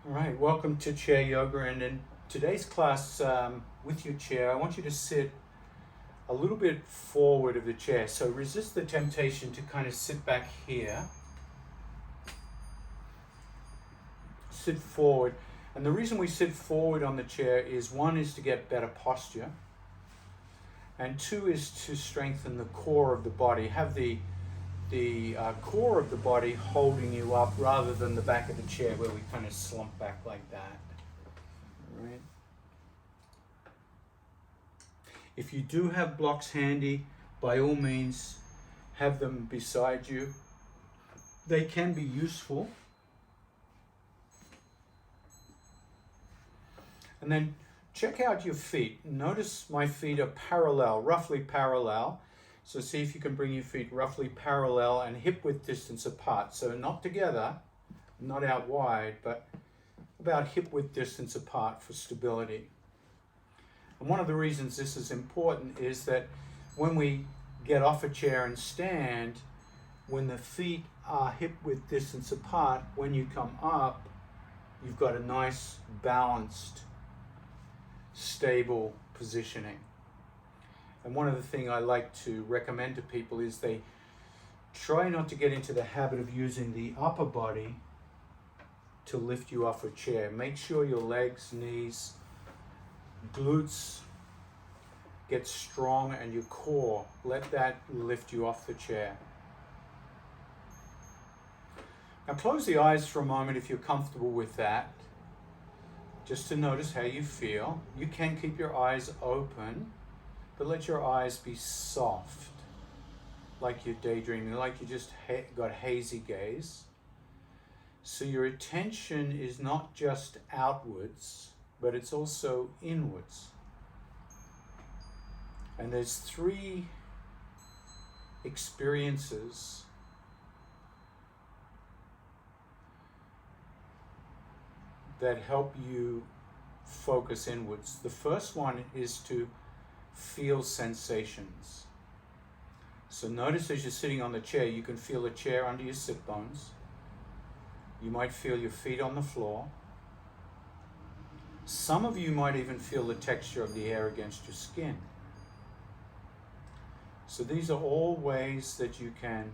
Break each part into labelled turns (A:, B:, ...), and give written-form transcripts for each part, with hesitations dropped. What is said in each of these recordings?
A: All right, welcome to Chair Yoga. And in today's class, with your chair, I want you to sit a little bit forward of the chair. So resist the temptation to kind of sit back here. Sit forward. And the reason we sit forward on the chair is one is to get better posture, and two is to strengthen the core of the body. Have the core of the body holding you up rather than the back of the chair where we kind of slump back like that. All right. If you do have blocks handy, by all means, have them beside you. They can be useful. And then check out your feet. Notice my feet are parallel, roughly parallel. So see if you can bring your feet roughly parallel and hip width distance apart. So not together, not out wide, but about hip width distance apart for stability. And one of the reasons this is important is that when we get off a chair and stand, when the feet are hip width distance apart, when you come up, you've got a nice balanced, stable positioning. And one of the things I like to recommend to people is they try not to get into the habit of using the upper body to lift you off a chair. Make sure your legs, knees, glutes get strong, and your core, let that lift you off the chair. Now close the eyes for a moment if you're comfortable with that, just to notice how you feel. You can keep your eyes open, but let your eyes be soft, like you're daydreaming, like you just got hazy gaze. So your attention is not just outwards, but it's also inwards. And there's three experiences that help you focus inwards. The first one is to feel sensations. So notice as you're sitting on the chair, you can feel the chair under your sit bones. You might feel your feet on the floor. Some of you might even feel the texture of the air against your skin. So these are all ways that you can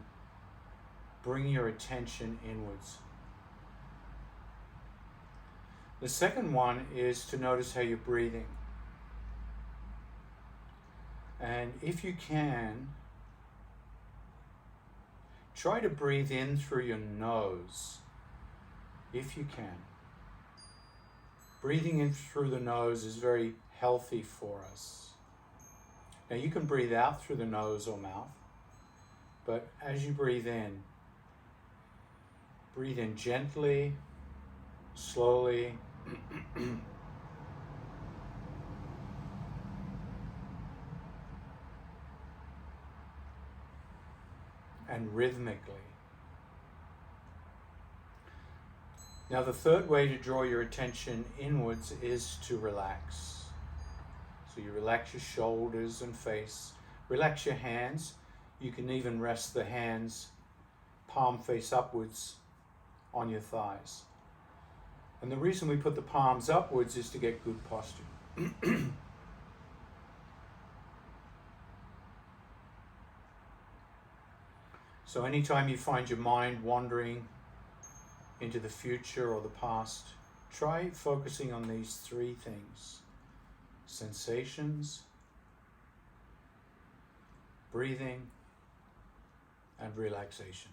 A: bring your attention inwards. The second one is to notice how you're breathing. And if you can, try to breathe in through your nose, if you can. Breathing in through the nose is very healthy for us. Now you can breathe out through the nose or mouth, but as you breathe in gently, slowly, and rhythmically. Now the third way to draw your attention inwards is to relax. So you relax your shoulders and face, relax your hands. You can even rest the hands palm face upwards on your thighs. And the reason we put the palms upwards is to get good posture. So anytime you find your mind wandering into the future or the past, try focusing on these three things: sensations, breathing, and relaxation.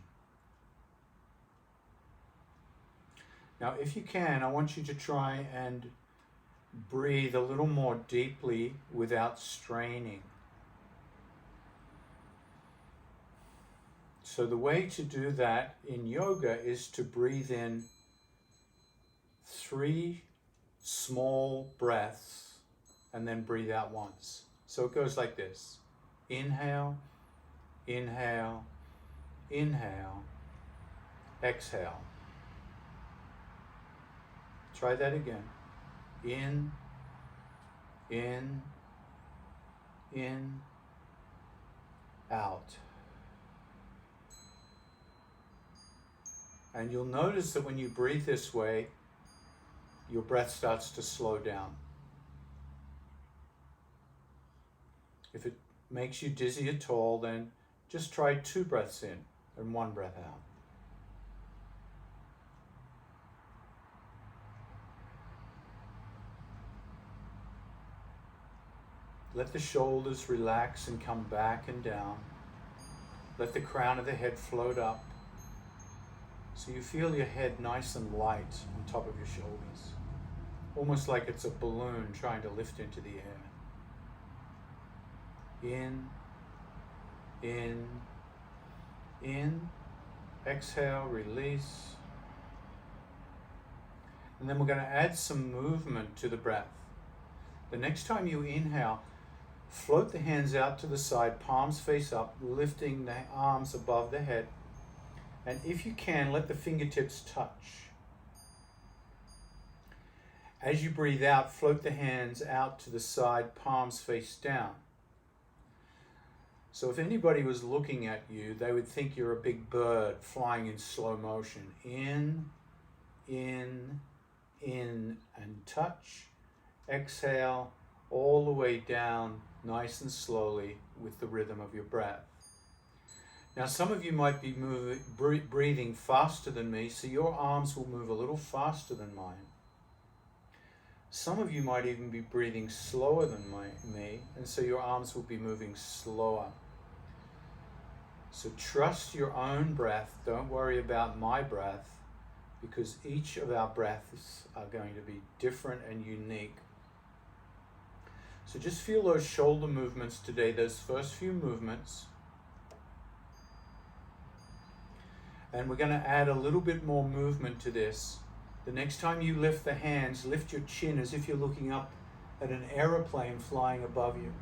A: Now, if you can, I want you to try and breathe a little more deeply without straining. So the way to do that in yoga is to breathe in 3 small breaths and then breathe out once. So it goes like this: inhale, inhale, inhale, exhale. Try that again. In, out. And you'll notice that when you breathe this way, your breath starts to slow down. If it makes you dizzy at all, then just try 2 breaths in and 1 breath out. Let the shoulders relax and come back and down. Let the crown of the head float up, so you feel your head nice and light on top of your shoulders, almost like it's a balloon trying to lift into the air. In, in, exhale, release. And then we're going to add some movement to the breath. The next time you inhale, float the hands out to the side, palms face up, lifting the arms above the head. And if you can, let the fingertips touch. As you breathe out, float the hands out to the side, palms face down. So if anybody was looking at you, they would think you're a big bird flying in slow motion. In, and touch. Exhale all the way down, nice and slowly with the rhythm of your breath. Now some of you might be breathing faster than me, so your arms will move a little faster than mine. Some of you might even be breathing slower than me, and so your arms will be moving slower. So trust your own breath, don't worry about my breath, because each of our breaths are going to be different and unique. So just feel those shoulder movements today, those first few movements. And we're going to add a little bit more movement to this. The next time you lift the hands, lift your chin as if you're looking up at an aeroplane flying above you.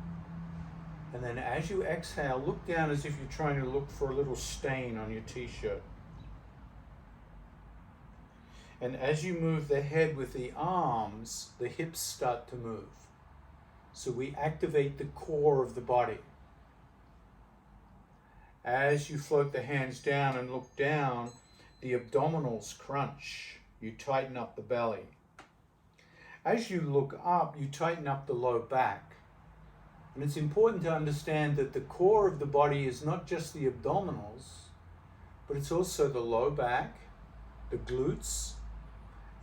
A: And then as you exhale, look down as if you're trying to look for a little stain on your t-shirt. And as you move the head with the arms, the hips start to move. So we activate the core of the body. As you float the hands down and look down, the abdominals crunch. You tighten up the belly. As you look up, you tighten up the low back. And it's important to understand that the core of the body is not just the abdominals, but it's also the low back, the glutes,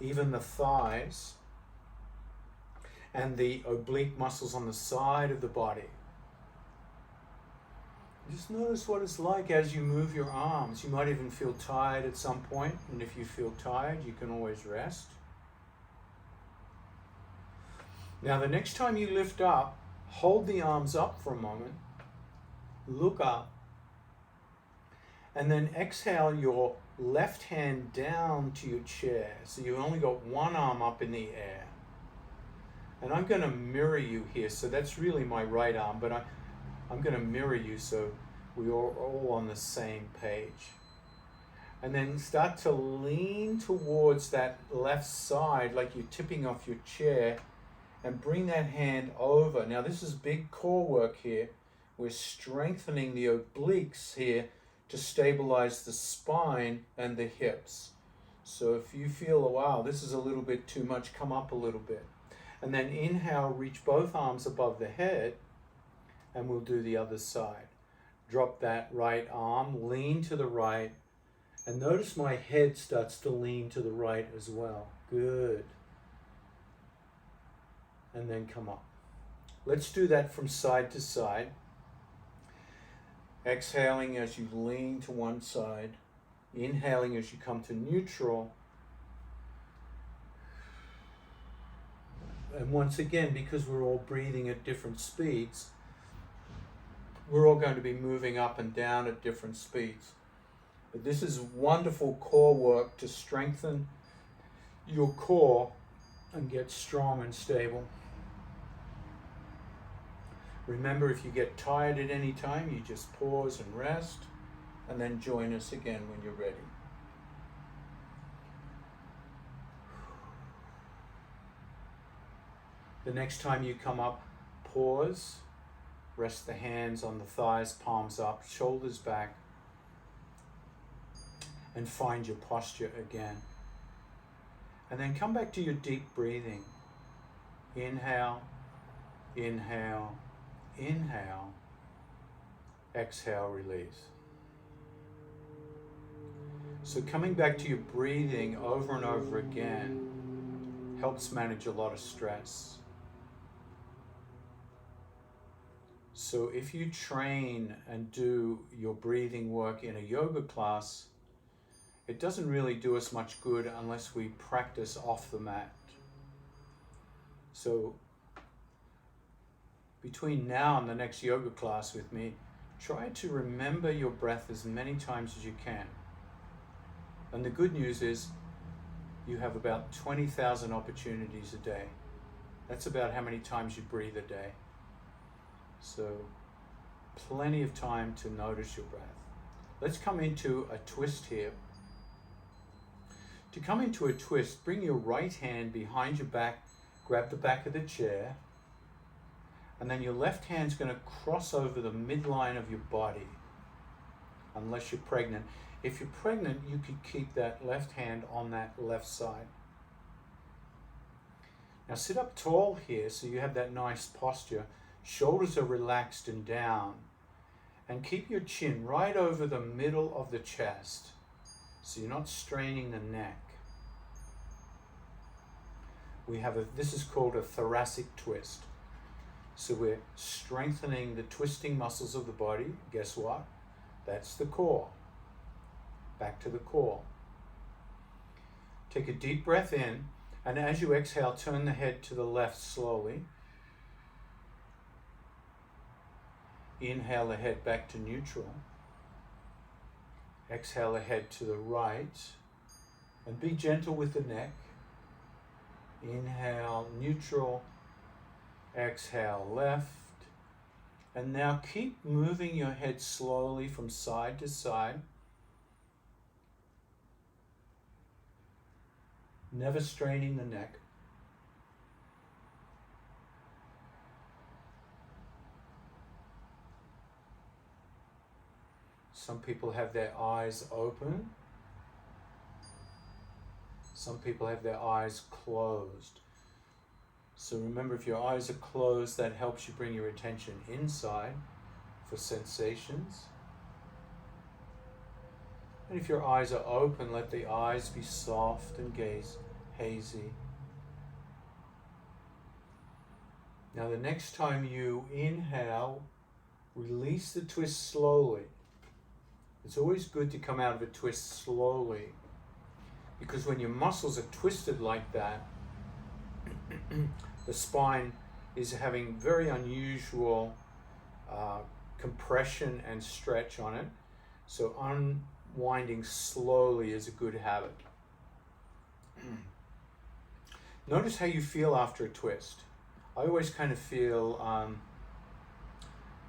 A: even the thighs, and the oblique muscles on the side of the body. Just notice what it's like as you move your arms. You might even feel tired at some point, and if you feel tired, you can always rest. Now, the next time you lift up, hold the arms up for a moment, look up, and then exhale your left hand down to your chair. So you've only got one arm up in the air. And I'm going to mirror you here. So that's really my right arm, but I'm going to mirror you so we're all on the same page. And then start to lean towards that left side like you're tipping off your chair, and bring that hand over. Now this is big core work here. We're strengthening the obliques here to stabilize the spine and the hips. So if you feel, oh, wow, this is a little bit too much, come up a little bit. And then inhale, reach both arms above the head, and we'll do the other side. Drop that right arm, lean to the right, and notice my head starts to lean to the right as well. Good. And then come up. Let's do that from side to side. Exhaling as you lean to one side. Inhaling as you come to neutral. And once again, because we're all breathing at different speeds, we're all going to be moving up and down at different speeds. But this is wonderful core work to strengthen your core and get strong and stable. Remember, if you get tired at any time, you just pause and rest, and then join us again when you're ready. The next time you come up, pause, rest the hands on the thighs, palms up, shoulders back, and find your posture again. And then come back to your deep breathing. Inhale, inhale, inhale, exhale, release. So coming back to your breathing over and over again helps manage a lot of stress. So if you train and do your breathing work in a yoga class, it doesn't really do us much good unless we practice off the mat. So between now and the next yoga class with me, try to remember your breath as many times as you can. And the good news is you have about 20,000 opportunities a day. That's about how many times you breathe a day. So plenty of time to notice your breath. Let's come into a twist here. To come into a twist, bring your right hand behind your back, grab the back of the chair, and then your left hand's going to cross over the midline of your body, unless you're pregnant. If you're pregnant, you could keep that left hand on that left side. Now sit up tall here so you have that nice posture. Shoulders are relaxed and down. And keep your chin right over the middle of the chest so you're not straining the neck. This is called a thoracic twist. So we're strengthening the twisting muscles of the body. Guess what? That's the core. Back to the core. Take a deep breath in, and as you exhale, turn the head to the left slowly. Inhale the head back to neutral. Exhale the head to the right, and be gentle with the neck. Inhale, neutral. Exhale, left. And now keep moving your head slowly from side to side. Never straining the neck. Some people have their eyes open. Some people have their eyes closed. So remember, if your eyes are closed, that helps you bring your attention inside for sensations. And if your eyes are open, let the eyes be soft and hazy. Now the next time you inhale, release the twist slowly. It's always good to come out of a twist slowly, because when your muscles are twisted like that, the spine is having very unusual compression and stretch on it. So unwinding slowly is a good habit. Notice how you feel after a twist. I always kind of feel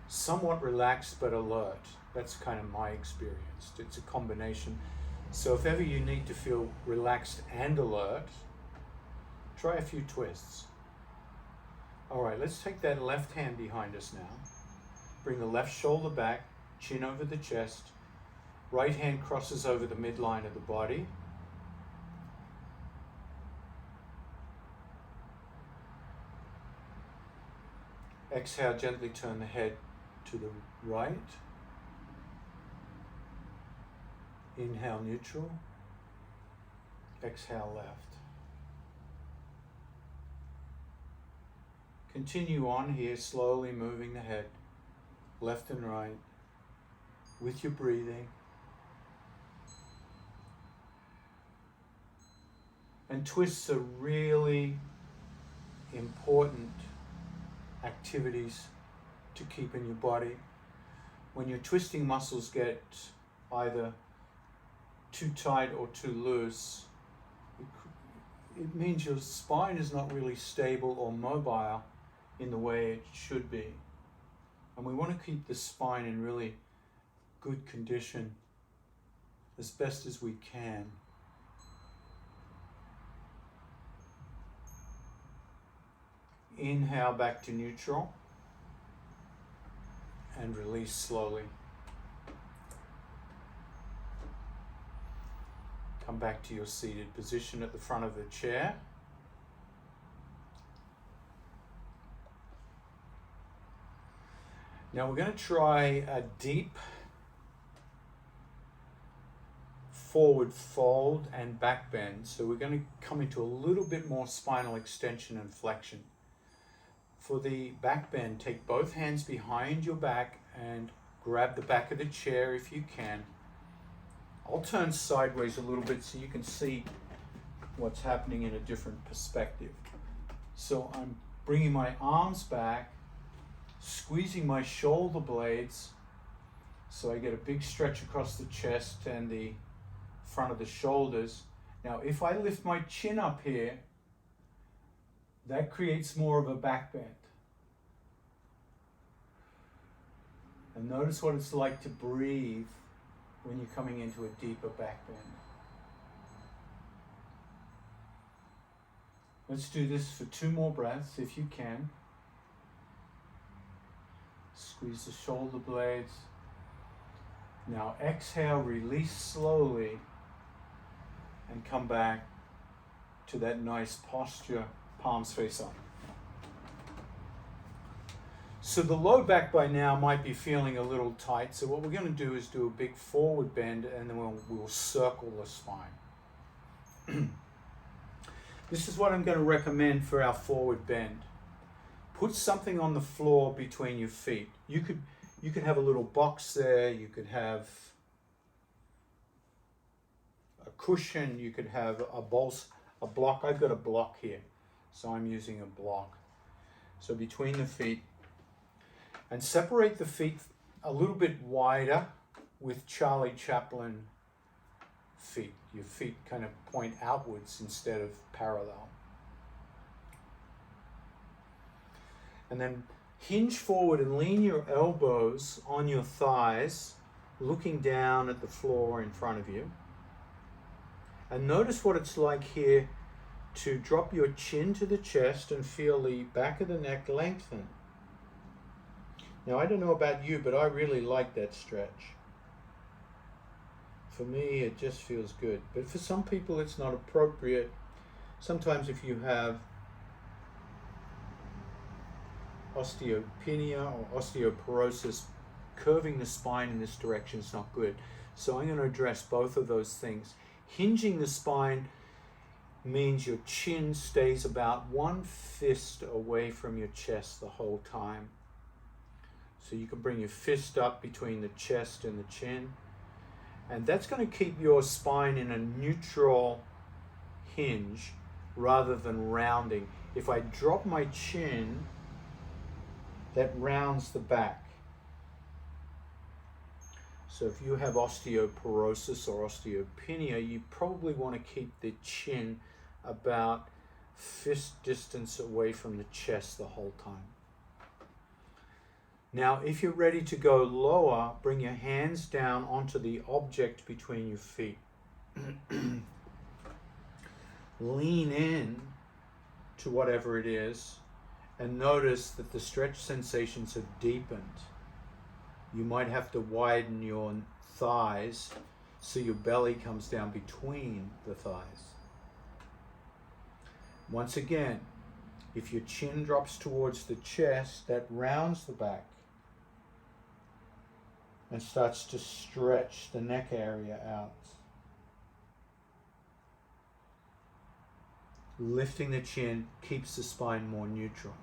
A: somewhat relaxed but alert. That's kind of my experience. It's a combination. So if ever you need to feel relaxed and alert, try a few twists. All right, let's take that left hand behind us now. Bring the left shoulder back, chin over the chest. Right hand crosses over the midline of the body. Exhale, gently turn the head to the right. Inhale, neutral. Exhale, left. Continue on here, slowly moving the head left and right with your breathing. And twists are really important activities to keep in your body. When your twisting muscles get either too tight or too loose, it means your spine is not really stable or mobile in the way it should be. And we want to keep the spine in really good condition as best as we can. Inhale back to neutral and release slowly. Come back to your seated position at the front of the chair. Now we're going to try a deep forward fold and back bend. So we're going to come into a little bit more spinal extension and flexion. For the back bend, take both hands behind your back and grab the back of the chair if you can. I'll turn sideways a little bit so you can see what's happening in a different perspective. So I'm bringing my arms back, squeezing my shoulder blades so I get a big stretch across the chest and the front of the shoulders. Now if I lift my chin up here, that creates more of a back bend. And notice what it's like to breathe when you're coming into a deeper back bend. Let's do this for 2 more breaths if you can. Squeeze the shoulder blades. Now exhale, release slowly, and come back to that nice posture, palms face up. So the low back by now might be feeling a little tight, so what we're going to do is do a big forward bend, and then we'll circle the spine. This is what I'm going to recommend for our forward bend. Put something on the floor between your feet. You could have a little box there, you could have a cushion, you could have a block. I've got a block here, so I'm using a block. So between the feet, and separate the feet a little bit wider with Charlie Chaplin feet. Your feet kind of point outwards instead of parallel. And then hinge forward and lean your elbows on your thighs, looking down at the floor in front of you. And notice what it's like here to drop your chin to the chest and feel the back of the neck lengthen. Now, I don't know about you, but I really like that stretch. For me, it just feels good. But for some people, it's not appropriate. Sometimes if you have osteopenia or osteoporosis, curving the spine in this direction is not good. So I'm going to address both of those things. Hinging the spine means your chin stays about 1 fist away from your chest the whole time. So you can bring your fist up between the chest and the chin. And that's going to keep your spine in a neutral hinge rather than rounding. If I drop my chin, that rounds the back. So if you have osteoporosis or osteopenia, you probably want to keep the chin about fist distance away from the chest the whole time. Now, if you're ready to go lower, bring your hands down onto the object between your feet. Lean in to whatever it is and notice that the stretch sensations have deepened. You might have to widen your thighs so your belly comes down between the thighs. Once again, if your chin drops towards the chest, that rounds the back and starts to stretch the neck area out. Lifting the chin keeps the spine more neutral.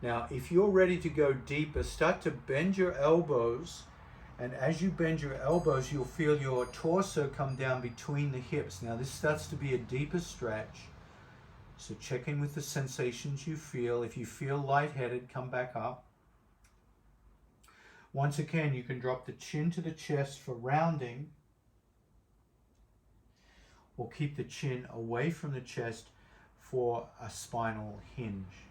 A: Now, if you're ready to go deeper, start to bend your elbows, and as you bend your elbows, you'll feel your torso come down between the hips. Now, this starts to be a deeper stretch, so check in with the sensations you feel. If you feel lightheaded, come back up. Once again, you can drop the chin to the chest for rounding, or keep the chin away from the chest for a spinal hinge.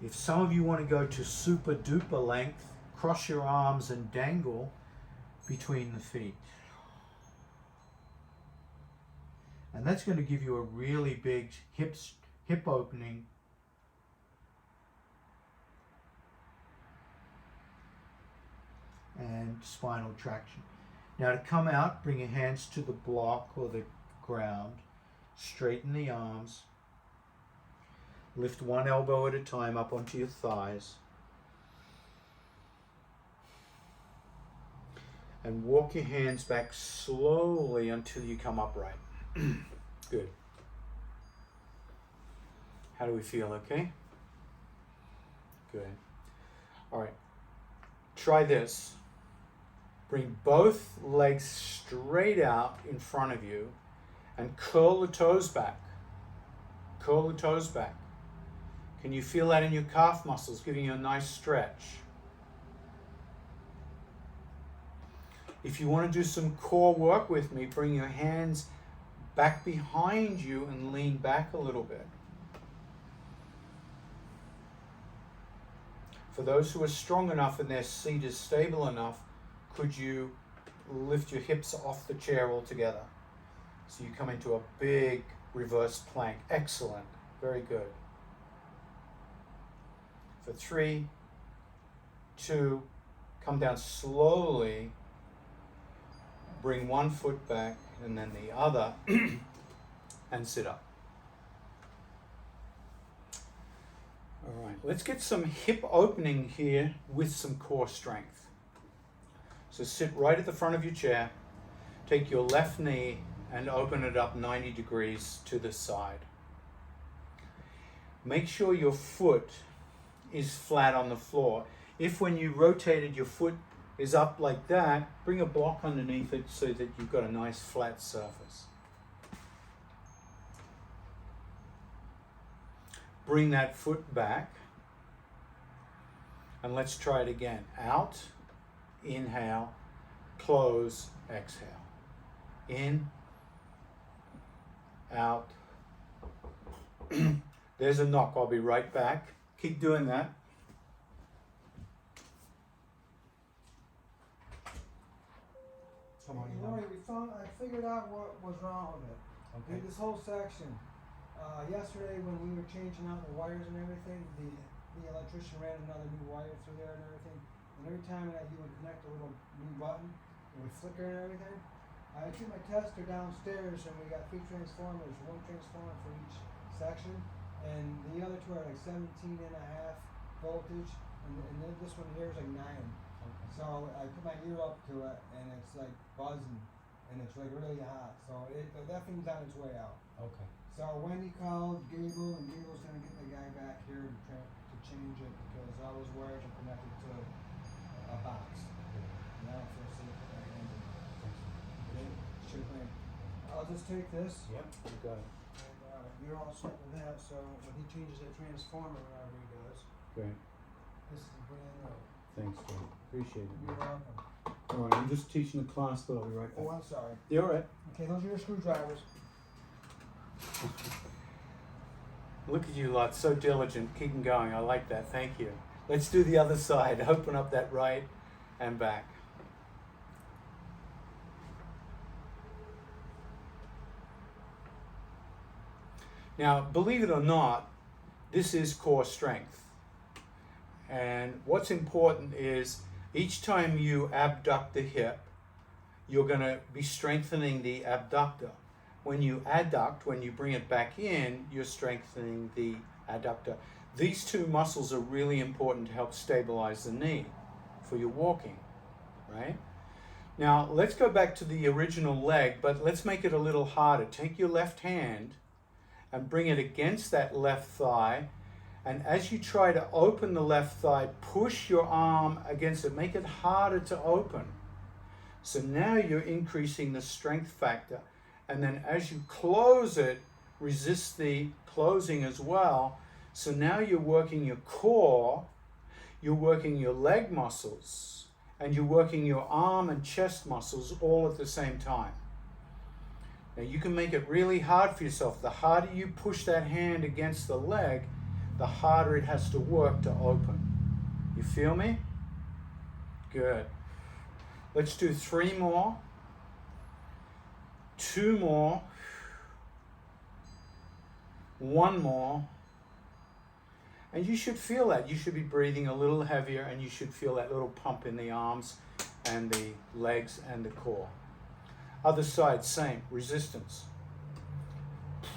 A: If some of you want to go to super duper length, cross your arms and dangle between the feet. And that's going to give you a really big hip opening and spinal traction. Now to come out, bring your hands to the block or the ground. Straighten the arms. Lift one elbow at a time up onto your thighs. And walk your hands back slowly until you come upright. Good. How do we feel? Okay? Good. All right. Try this. Bring both legs straight out in front of you and curl the toes back. Curl the toes back. Can you feel that in your calf muscles, giving you a nice stretch? If you want to do some core work with me, bring your hands back behind you and lean back a little bit. For those who are strong enough and their seat is stable enough, could you lift your hips off the chair altogether? So you come into a big reverse plank. Excellent. Very good. For 3, 2, come down slowly. Bring one foot back and then the other and sit up. All right, let's get some hip opening here with some core strength. So sit right at the front of your chair. Take your left knee and open it up 90 degrees to the side. Make sure your foot is flat on the floor. If when you rotated your foot is up like that, bring a block underneath it so that you've got a nice flat surface. Bring that foot back and let's try it again. Out, inhale, close, exhale. In, out. There's a knock. I'll be right back. Keep doing that.
B: I figured out what was wrong with it.
C: Okay.
B: This whole section. Yesterday when we were changing out the wires and everything, the electrician ran another new wire through there and everything. And every time that he would connect a little new button, it would flicker and everything. I took my tester downstairs and we got 3 transformers, 1 transformer for each section. And the other 2 are like 17.5 voltage, and then this one here is like 9.
C: Okay.
B: So I put my ear up to it, and it's like buzzing, and it's like really hot. So that thing's on its way out.
C: Okay.
B: So Wendy called Gable, and Gable's gonna get the guy back here to change it because all those wires are connected to a box. Now for a safe engine. Okay. Sure thing. I'll just take this.
C: Yep, you got it.
B: And you're all set with that. So when he changes that transformer, whatever he does,
A: Great.
B: this is brand new.
A: Thanks, Jay. Appreciate it.
B: You're welcome.
A: All right, I'm just teaching the class, but I'll be right
B: Oh,
A: back.
B: I'm sorry.
A: You're all right.
B: Okay, those are your screwdrivers.
A: Look at you lot, so diligent, keeping going. I like that. Thank you. Let's do the other side. Open up that right and back. Now, believe it or not, this is core strength. And what's important is each time you abduct the hip, you're going to be strengthening the abductor. When you adduct, when you bring it back in, you're strengthening the adductor. These 2 muscles are really important to help stabilize the knee for your walking, right? Now, let's go back to the original leg, but let's make it a little harder. Take your left hand and bring it against that left thigh. And as you try to open the left thigh, push your arm against it. Make it harder to open. So now you're increasing the strength factor. And then as you close it, resist the closing as well. So now you're working your core, you're working your leg muscles, and you're working your arm and chest muscles all at the same time. Now you can make it really hard for yourself. The harder you push that hand against the leg, the harder it has to work to open. You feel me? Good. Let's do 3 more. 2 more. 1 more. And you should feel that. You should be breathing a little heavier and you should feel that little pump in the arms and the legs and the core. Other side, same, resistance.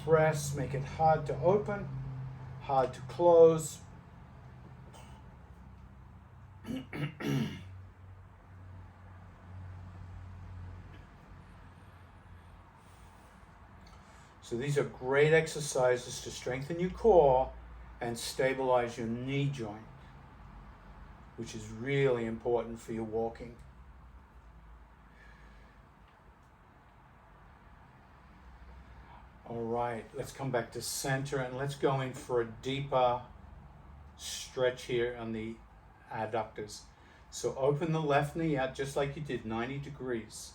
A: Press, make it hard to open, hard to close. So these are great exercises to strengthen your core and stabilize your knee joint, which is really important for your walking. All right, let's come back to center and let's go in for a deeper stretch here on the adductors. So open the left knee out just like you did, 90 degrees.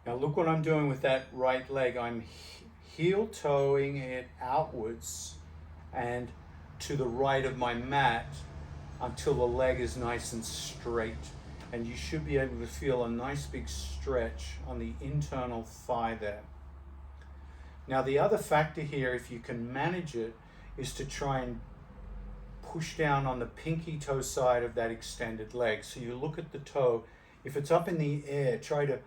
A: Now look what I'm doing with that right leg. I'm heel toeing it outwards and to the right of my mat until the leg is nice and straight. And you should be able to feel a nice big stretch on the internal thigh there. Now the other factor here, if you can manage it, is to try and push down on the pinky toe side of that extended leg. So you look at the toe. If it's up in the air, try to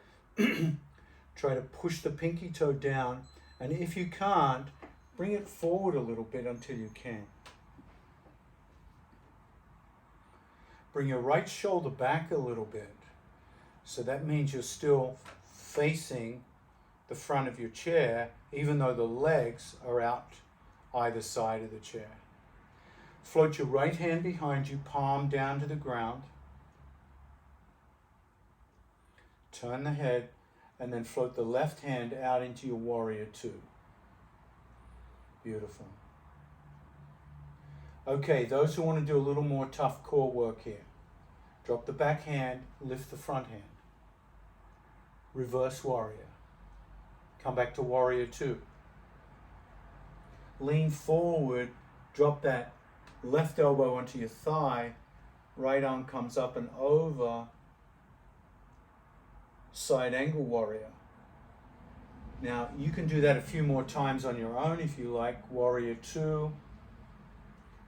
A: try to push the pinky toe down, and if you can't, bring it forward a little bit until you can. Bring your right shoulder back a little bit. So that means you're still facing the front of your chair, even though the legs are out either side of the chair. Float your right hand behind you, palm down to the ground. Turn the head, and then float the left hand out into your warrior two. Beautiful. Okay, those who want to do a little more tough core work here. Drop the back hand, lift the front hand. Reverse warrior. Come back to warrior two. Lean forward, drop that left elbow onto your thigh, right arm comes up and over, side angle warrior. Now you can do that a few more times on your own if you like. Warrior two,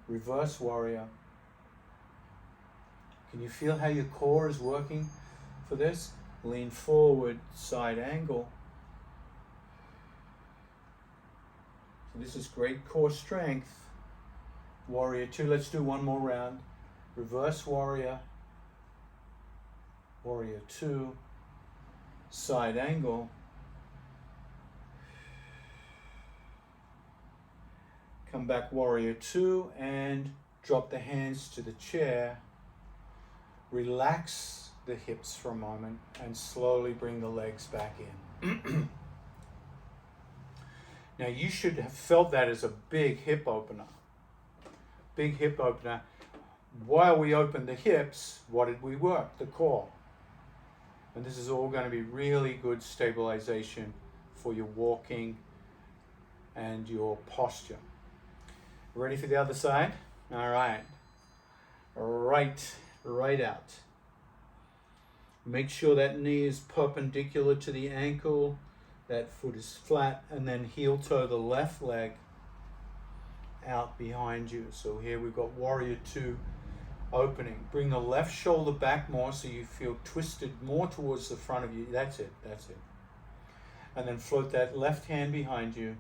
A: reverse warrior. Can you feel how your core is working for this? Lean forward, side angle. So this is great core strength. Warrior two, let's do one more round. Reverse warrior, warrior two, side angle. Come back warrior two and drop the hands to the chair. Relax the hips for a moment and slowly bring the legs back in. Now you should have felt that as a big hip opener. Big hip opener. While we opened the hips, what did we work? The core. And this is all going to be really good stabilization for your walking and your posture. Ready for the other side? All right. Right out. Make sure that knee is perpendicular to the ankle, that foot is flat, and then heel toe the left leg out behind you. So here we've got warrior two opening. Bring the left shoulder back more so you feel twisted more towards the front of you. That's it. And then float that left hand behind you.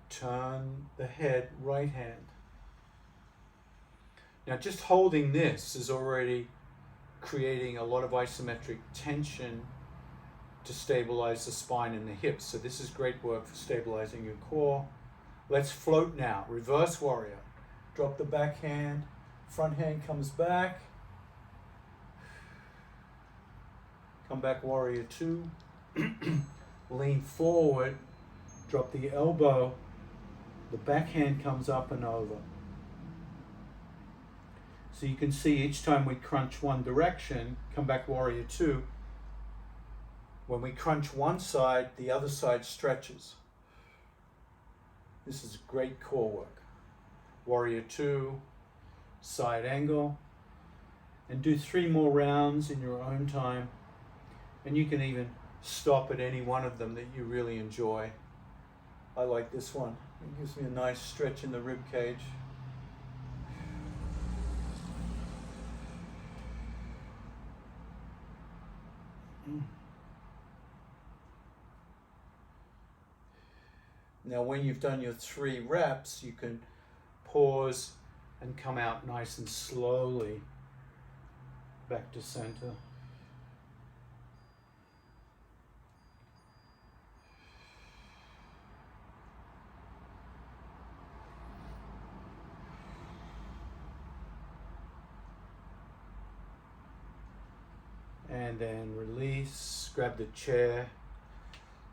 A: Turn the head, right hand. Now just holding this is already creating a lot of isometric tension to stabilize the spine and the hips. So this is great work for stabilizing your core. Let's float now. Reverse warrior. Drop the back hand. Front hand comes back. Come back warrior two. Lean forward. Drop the elbow. The back hand comes up and over. So you can see each time we crunch one direction, come back warrior two. When we crunch one side, the other side stretches. This is great core work. Warrior two, side angle, and do 3 more rounds in your own time. And you can even stop at any one of them that you really enjoy. I like this one. It gives me a nice stretch in the rib cage. Now when you've done your 3 reps, you can pause and come out nice and slowly back to center. And then release, grab the chair,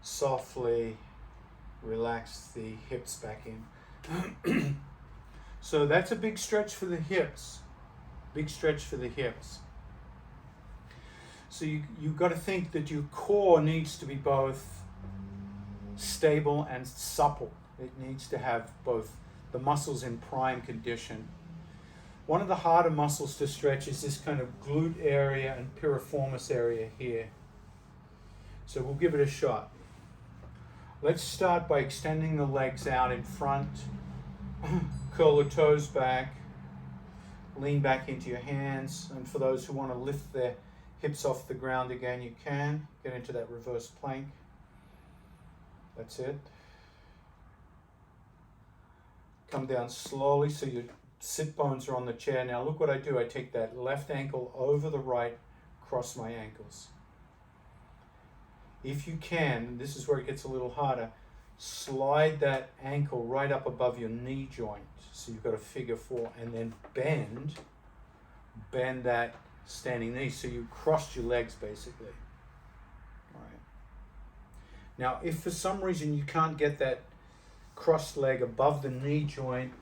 A: softly relax the hips back in. So that's a big stretch for the hips. Big stretch for the hips. So you've got to think that your core needs to be both stable and supple. It needs to have both the muscles in prime condition. One of the harder muscles to stretch is this kind of glute area and piriformis area here. So we'll give it a shot. Let's start by extending the legs out in front. Curl the toes back. Lean back into your hands. And for those who want to lift their hips off the ground again, you can. Get into that reverse plank. That's it. Come down slowly so your sit bones are on the chair. Now look what I do. I take that left ankle over the right, cross my ankles. If you can, this is where it gets a little harder, slide that ankle right up above your knee joint. So you've got a figure 4, and then bend that standing knee. So you crossed your legs basically. All right. Now, if for some reason you can't get that crossed leg above the knee joint,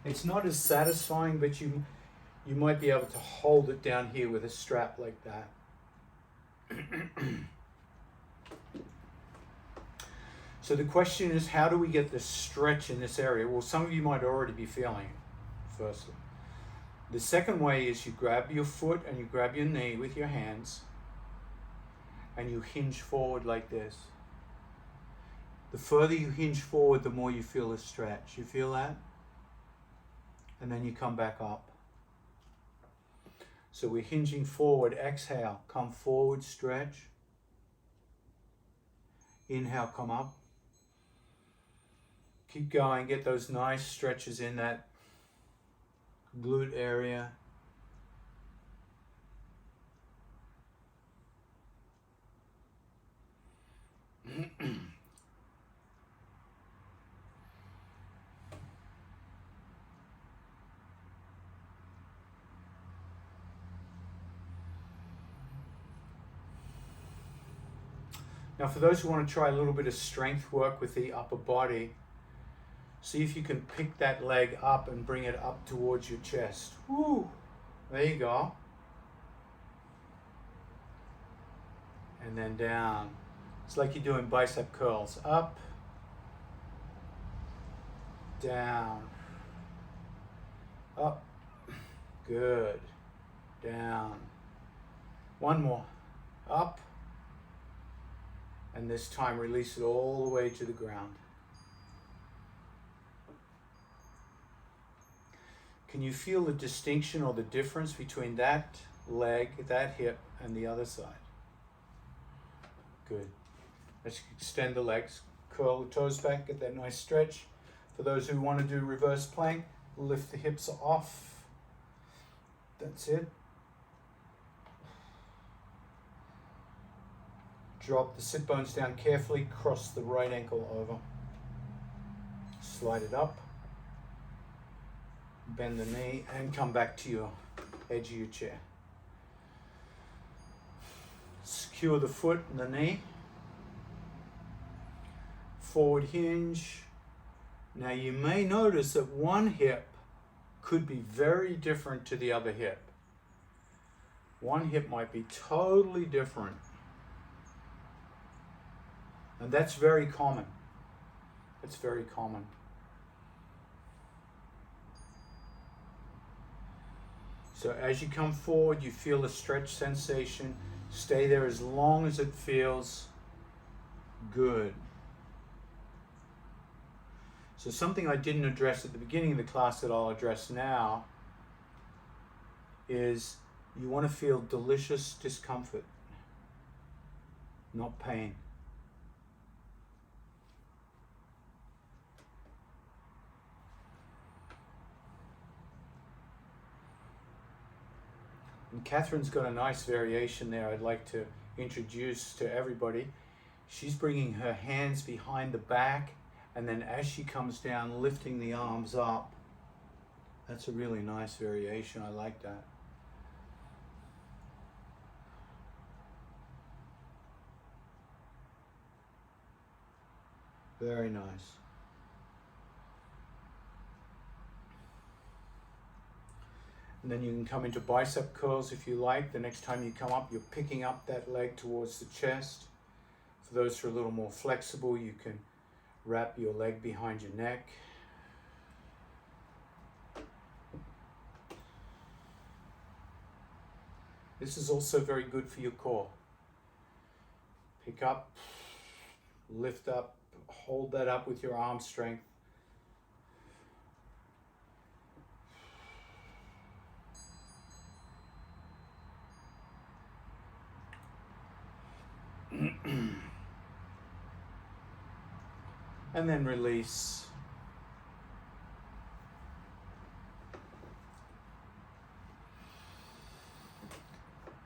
A: it's not as satisfying, but you might be able to hold it down here with a strap like that. So the question is, how do we get the stretch in this area? Well, some of you might already be feeling it, firstly. The second way is you grab your foot and you grab your knee with your hands and you hinge forward like this. The further you hinge forward, the more you feel a stretch. You feel that? And then you come back up. So we're hinging forward. Exhale, come forward, stretch. Inhale, come up. Keep going, get those nice stretches in that glute area. Now for those who want to try a little bit of strength work with the upper body, see if you can pick that leg up and bring it up towards your chest. Woo! There you go. And then down. It's like you're doing bicep curls. Up, down, up, good, down. One more. Up. And this time release it all the way to the ground. Can you feel the distinction or the difference between that leg, that hip, and the other side? Good. Let's extend the legs, curl the toes back, get that nice stretch. For those who want to do reverse plank, lift the hips off. That's it. Drop the sit bones down carefully, cross the right ankle over. Slide it up. Bend the knee and come back to your edge of your chair. Secure the foot and the knee. Forward hinge. Now you may notice that one hip could be very different to the other hip. One hip might be totally different. And that's very common. It's very common. So as you come forward, you feel a stretch sensation. Stay there as long as it feels good. So something I didn't address at the beginning of the class that I'll address now is you want to feel delicious discomfort, not pain. Catherine's got a nice variation there I'd like to introduce to everybody. She's bringing her hands behind the back, and then as she comes down, lifting the arms up. That's a really nice variation. I like that. Very nice. And then you can come into bicep curls if you like. The next time you come up, you're picking up that leg towards the chest. For those who are a little more flexible, you can wrap your leg behind your neck. This is also very good for your core. Pick up, lift up, hold that up with your arm strength. And then release.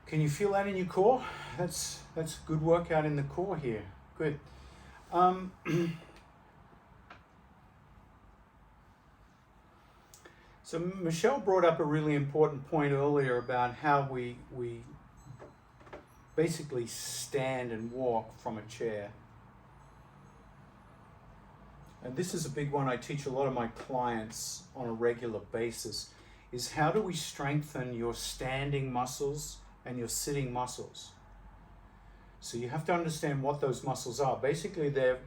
A: Can you feel that in your core? That's good workout in the core here. Good. So Michelle brought up a really important point earlier about how we basically stand and walk from a chair. And this is a big one I teach a lot of my clients on a regular basis, is how do we strengthen your standing muscles and your sitting muscles? So you have to understand what those muscles are. Basically, they're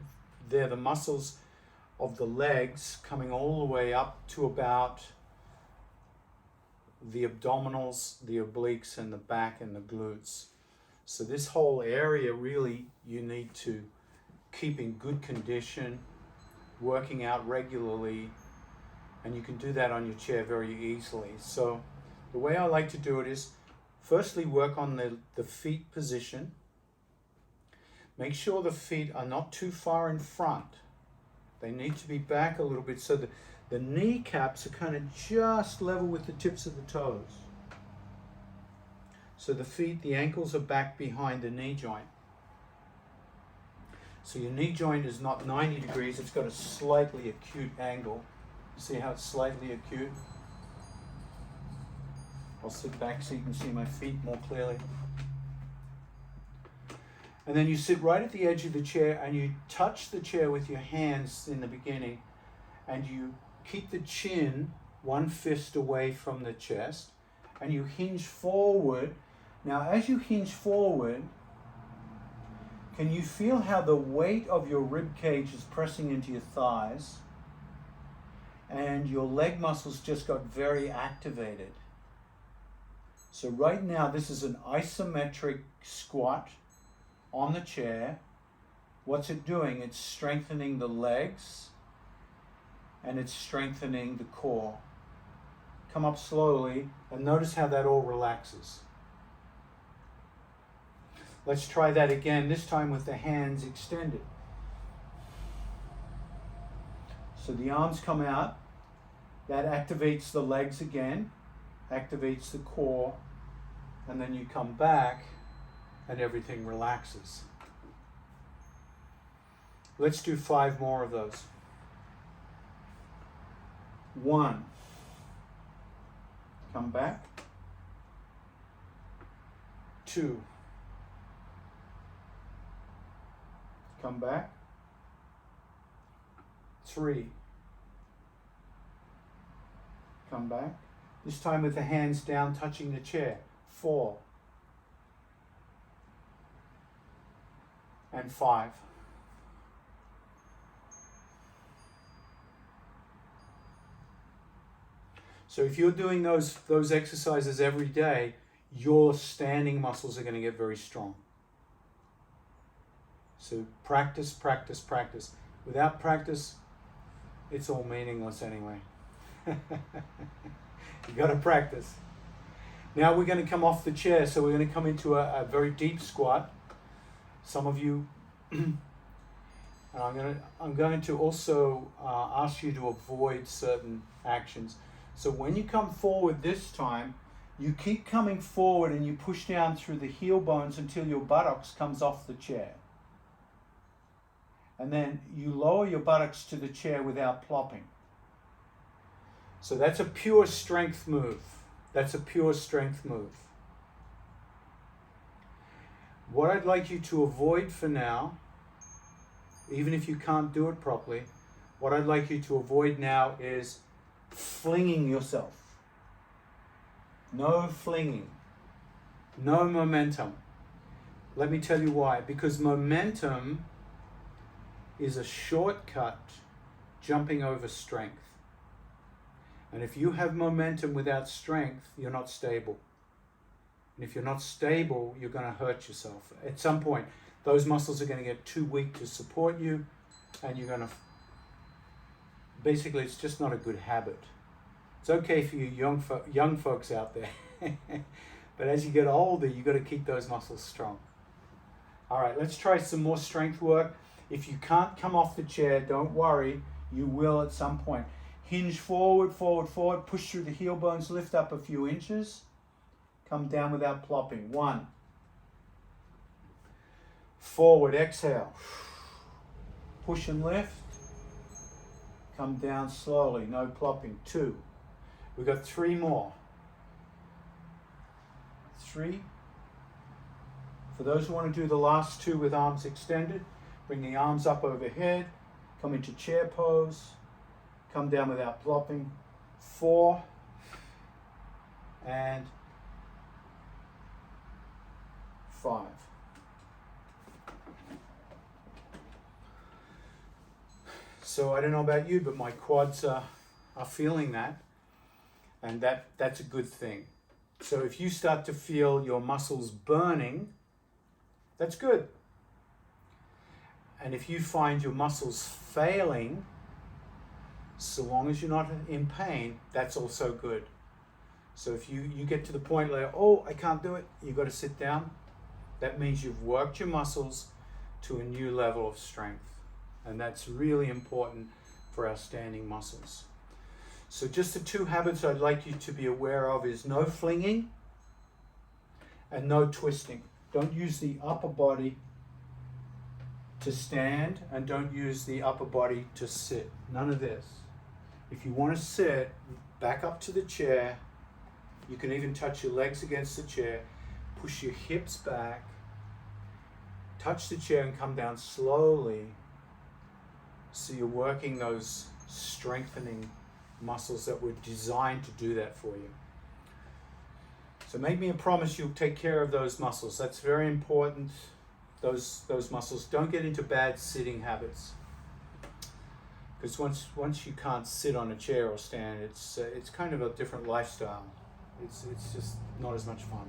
A: the muscles of the legs coming all the way up to about the abdominals, the obliques, and the back and the glutes. So this whole area really you need to keep in good condition, working out regularly, and you can do that on your chair very easily. So the way I like to do it is firstly work on the feet position. Make sure the feet are not too far in front. They need to be back a little bit so that the kneecaps are kind of just level with the tips of the toes. So the feet, the ankles are back behind the knee joint. So your knee joint is not 90 degrees, it's got a slightly acute angle. See how it's slightly acute? I'll sit back so you can see my feet more clearly. And then you sit right at the edge of the chair and you touch the chair with your hands in the beginning, and you keep the chin one fist away from the chest, and you hinge forward. Now as you hinge forward, can you feel how the weight of your rib cage is pressing into your thighs and your leg muscles just got very activated? So right now this is an isometric squat on the chair. What's it doing? It's strengthening the legs and it's strengthening the core. Come up slowly and notice how that all relaxes. Let's try that again, this time with the hands extended. So the arms come out, that activates the legs again, activates the core, and then you come back and everything relaxes. Let's do 5 more of those. 1. Come back. 2. Come back. 3. Come back. This time with the hands down touching the chair. 4. And 5. So if you're doing those exercises every day, your standing muscles are going to get very strong. So practice, practice, practice. Without practice, it's all meaningless anyway. You got to practice. Now we're going to come off the chair, so we're going to come into a very deep squat. Some of you, and I'm going to also ask you to avoid certain actions. So when you come forward this time, You keep coming forward and you push down through the heel bones until your buttocks comes off the chair. And then you lower your buttocks to the chair without plopping. So that's a pure strength move. That's a pure strength move. What I'd like you to avoid for now, even if you can't do it properly, what I'd like you to avoid now is flinging yourself. No flinging. No momentum. Let me tell you why. Because momentum is a shortcut jumping over strength. And if you have momentum without strength, you're not stable. And if you're not stable, you're going to hurt yourself. At some point, those muscles are going to get too weak to support you, and you're going to... Basically, it's just not a good habit. It's okay for you young folks out there. But as you get older, you've got to keep those muscles strong. All right, let's try some more strength work. If you can't come off the chair, don't worry. You will at some point. Hinge forward, forward, forward. Push through the heel bones. Lift up a few inches. Come down without plopping. 1. Forward, exhale. Push and lift. Come down slowly, no plopping. 2. We've got 3 more. 3. For those who want to do the last 2 with arms extended, bring the arms up overhead, come into chair pose, come down without plopping. 4. And 5. So I don't know about you, but my quads are feeling that, and that's a good thing. So if you start to feel your muscles burning, that's good. And if you find your muscles failing, so long as you're not in pain, that's also good. So if you get to the point where, oh, I can't do it, you've got to sit down, that means you've worked your muscles to a new level of strength. And that's really important for our standing muscles. So just the 2 habits I'd like you to be aware of is no flinging and no twisting. Don't use the upper body to stand, and don't use the upper body to sit. None of this. If you want to sit, back up to the chair. You can even touch your legs against the chair. Push your hips back. Touch the chair and come down slowly. So you're working those strengthening muscles that were designed to do that for you. So make me a promise you'll take care of those muscles. That's very important. Those muscles. Don't get into bad sitting habits. Because once you can't sit on a chair or stand, it's kind of a different lifestyle. It's just not as much fun.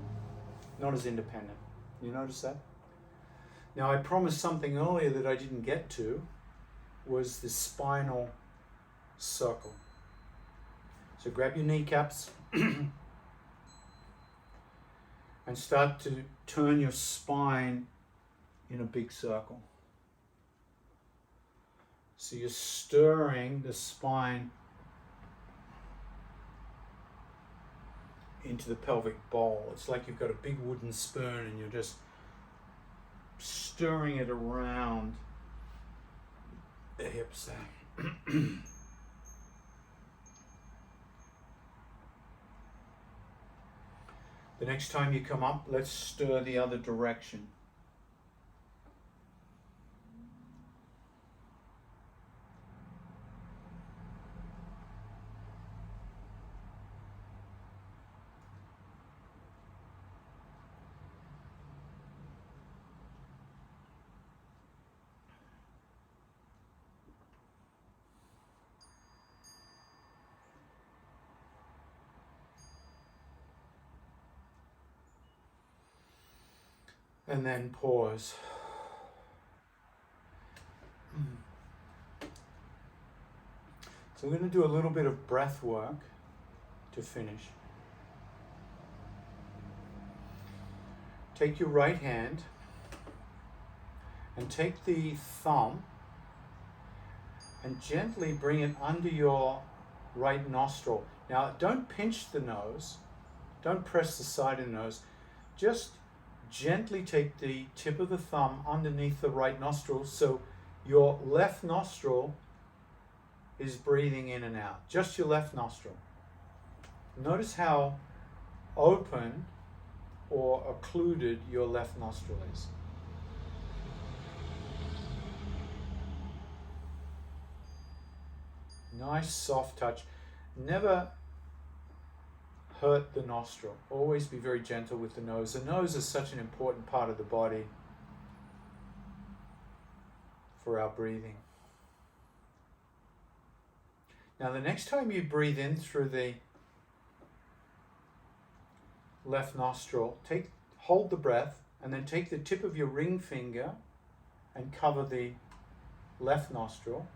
A: Not as independent. You notice that? Now I promised something earlier that I didn't get to, was the spinal circle. So grab your kneecaps and start to turn your spine in a big circle. So you're stirring the spine into the pelvic bowl. It's like you've got a big wooden spoon and you're just stirring it around the hips there. The next time you come up, let's stir the other direction. And then pause. So we're going to do a little bit of breath work to finish. Take your right hand and take the thumb and gently bring it under your right nostril. Now don't pinch the nose, Don't press the side of the nose. Just gently take the tip of the thumb underneath the right nostril so your left nostril is breathing in and out. Just your left nostril. Notice how open or occluded your left nostril is. Nice soft touch. Never hurt the nostril. Always be very gentle with the nose. The nose is such an important part of the body for our breathing. Now the next time you breathe in through the left nostril, hold the breath and then take the tip of your ring finger and cover the left nostril,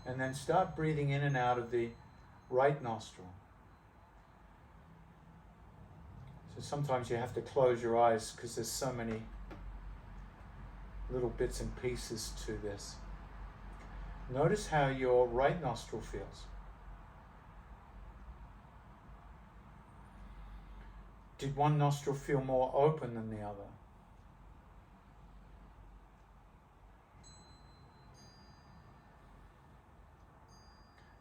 A: and then start breathing in and out of the right nostril. So sometimes you have to close your eyes because there's so many little bits and pieces to this. Notice how your right nostril feels. Did one nostril feel more open than the other?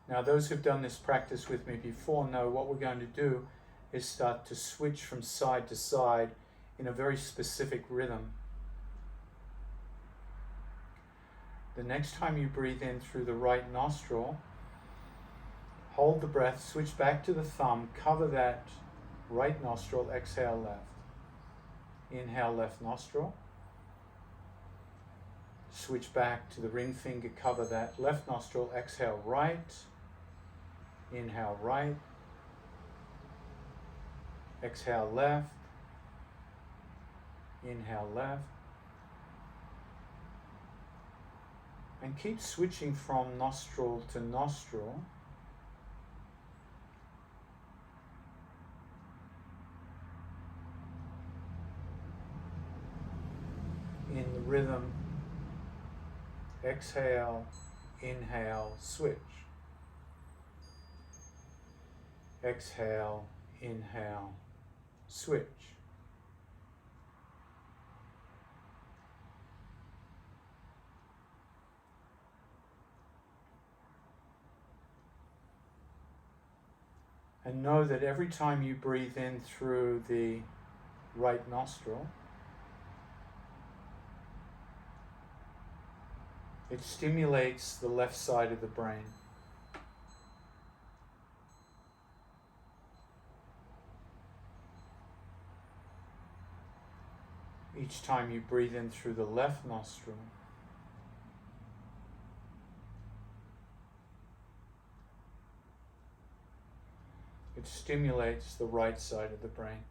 A: Now those who've done this practice with me before know what we're going to do is start to switch from side to side in a very specific rhythm. The next time you breathe in through the right nostril, hold the breath, switch back to the thumb, cover that right nostril, exhale left. Inhale left nostril. Switch back to the ring finger, cover that left nostril, exhale right. Inhale right. Exhale left. Inhale left. And keep switching from nostril to nostril. In the rhythm, exhale, inhale, switch. Exhale, inhale, switch. And know that every time you breathe in through the right nostril, it stimulates the left side of the brain. Each time you breathe in through the left nostril, it stimulates the right side of the brain.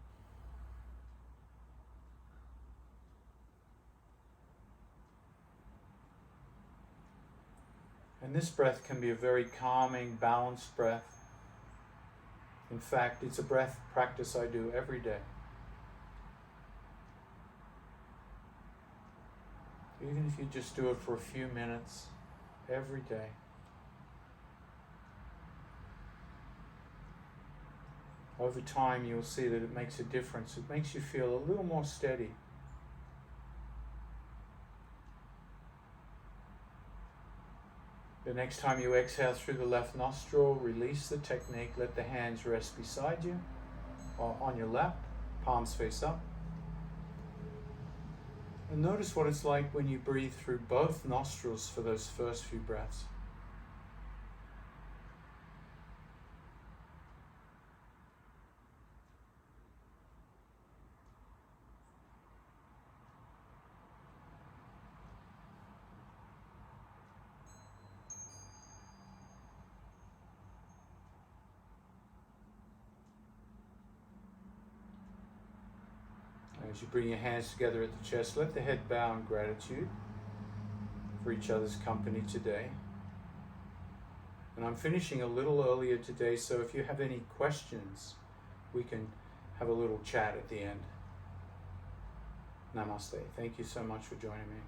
A: And this breath can be a very calming, balanced breath. In fact, it's a breath practice I do every day. Even if you just do it for a few minutes every day. Over time, you'll see that it makes a difference. It makes you feel a little more steady. The next time you exhale through the left nostril, release the technique. Let the hands rest beside you or on your lap, palms face up. And notice what it's like when you breathe through both nostrils for those first few breaths. As you bring your hands together at the chest, let the head bow in gratitude for each other's company today. And I'm finishing a little earlier today, so if you have any questions, we can have a little chat at the end. Namaste. Thank you so much for joining me.